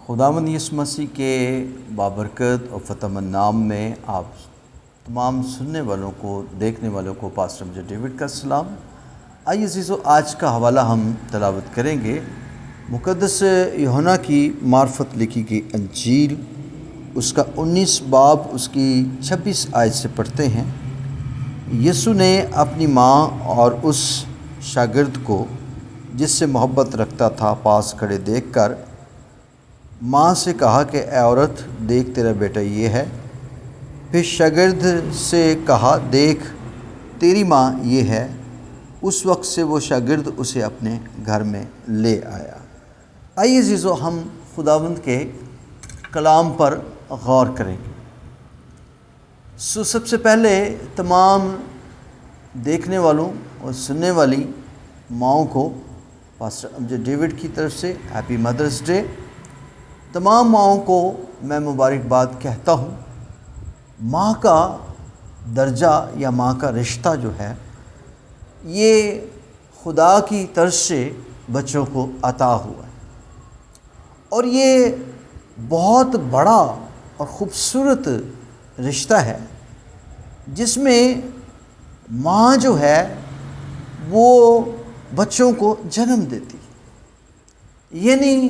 خداوند یسوع مسیح کے بابرکت اور فتح مند نام میں آپ تمام سننے والوں کو، دیکھنے والوں کو پاسٹر مجھے ڈیوڈ کا سلام۔ آئیے عزیزو، آج کا حوالہ ہم تلاوت کریں گے مقدس یوحنا کی معرفت لکھی گئی انجیل، اس کا 19 باب اس کی 26 آیت سے پڑھتے ہیں۔ یسوع نے اپنی ماں اور اس شاگرد کو جس سے محبت رکھتا تھا پاس کھڑے دیکھ کر ماں سے کہا کہ اے عورت، دیکھ تیرا بیٹا یہ ہے۔ پھر شاگرد سے کہا، دیکھ تیری ماں یہ ہے۔ اس وقت سے وہ شاگرد اسے اپنے گھر میں لے آیا۔ آئیے عزیزو، ہم خداوند کے کلام پر غور کریں گے۔ سب سے پہلے تمام دیکھنے والوں اور سننے والی ماؤں کو پاسٹر امجد ڈیوڈ کی طرف سے ہیپی مدرس ڈے۔ تمام ماؤں کو میں مبارکباد کہتا ہوں۔ ماں کا درجہ یا ماں کا رشتہ جو ہے، یہ خدا کی طرف سے بچوں کو عطا ہوا ہے، اور یہ بہت بڑا اور خوبصورت رشتہ ہے جس میں ماں جو ہے وہ بچوں کو جنم دیتی، یعنی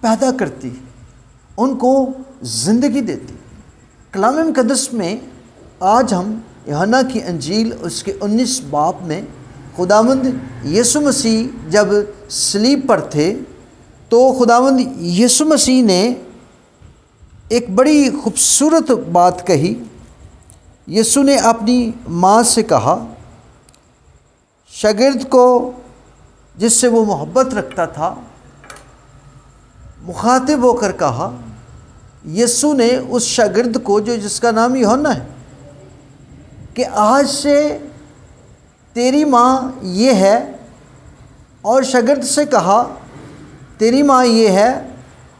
پیدا کرتی، ان کو زندگی دیتی۔ کلام مقدس میں آج ہم یوحنا کی انجیل اس کے 19 باب میں خداوند یسوع مسیح جب صلیب پر تھے تو خداوند یسوع مسیح نے ایک بڑی خوبصورت بات کہی۔ یسوع نے اپنی ماں سے کہا، شاگرد کو جس سے وہ محبت رکھتا تھا مخاطب ہو کر کہا، یسوع نے اس شاگرد کو جس کا نام یوحنا ہے کہ آج سے تیری ماں یہ ہے، اور شاگرد سے کہا تیری ماں یہ ہے،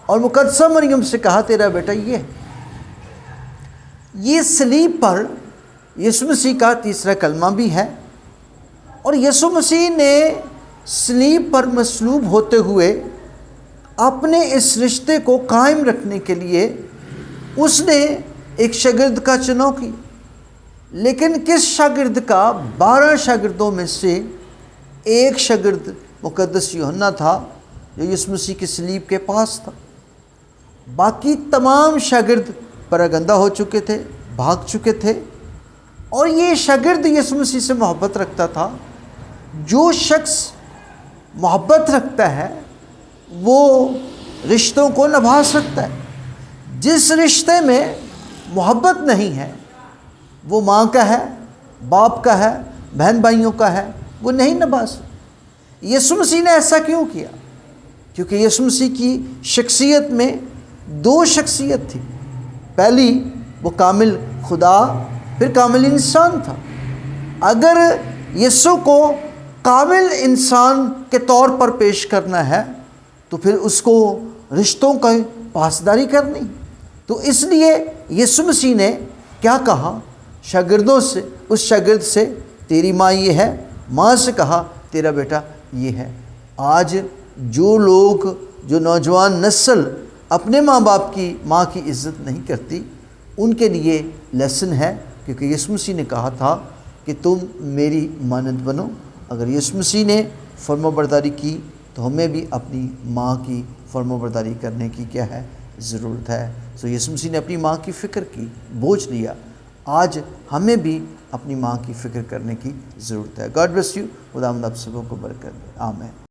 اور مقدسہ مریم سے کہا تیرا بیٹا یہ ہے۔ یہ صلیب پر یسوع مسیح کا تیسرا کلمہ بھی ہے، اور یسوع مسیح نے صلیب پر مصلوب ہوتے ہوئے اپنے اس رشتے کو قائم رکھنے کے لیے اس نے ایک شاگرد کا چناؤ کیا، لیکن کس شاگرد کا؟ 12 شاگردوں میں سے ایک شاگرد مقدس یوحنا تھا جو یسوع مسیح کے صلیب کے پاس تھا۔ باقی تمام شاگرد پراگندہ ہو چکے تھے، بھاگ چکے تھے، اور یہ شاگرد یسوع مسیح سے محبت رکھتا تھا۔ جو شخص محبت رکھتا ہے وہ رشتوں کو نبھا سکتا ہے۔ جس رشتے میں محبت نہیں ہے، وہ ماں کا ہے، باپ کا ہے، بہن بھائیوں کا ہے، وہ نہیں نبھا سکتا۔ یسوع مسیح نے ایسا کیوں کیا؟ کیونکہ یسوع مسیح کی شخصیت میں 2 شخصیت تھی۔ پہلی، وہ کامل خدا، پھر کامل انسان تھا۔ اگر یسوع کو کامل انسان کے طور پر پیش کرنا ہے تو پھر اس کو رشتوں کا پاسداری کرنی۔ تو اس لیے یسوع مسیح نے کیا کہا؟ شاگردوں سے، اس شاگرد سے تیری ماں یہ ہے، ماں سے کہا تیرا بیٹا یہ ہے۔ آج جو لوگ، جو نوجوان نسل اپنے ماں باپ کی، ماں کی عزت نہیں کرتی، ان کے لیے لیسن ہے، کیونکہ یسوع مسیح نے کہا تھا کہ تم میری مانند بنو۔ اگر یسوع مسیح نے فرمانبرداری کی تو ہمیں بھی اپنی ماں کی فرمانبرداری کرنے کی کیا ہے؟ ضرورت ہے۔ سو یسوع مسیح نے اپنی ماں کی فکر کی، بوجھ لیا۔ آج ہمیں بھی اپنی ماں کی فکر کرنے کی ضرورت ہے۔ God bless you. خداوند آپ سبوں کو برکت دے۔ آمین۔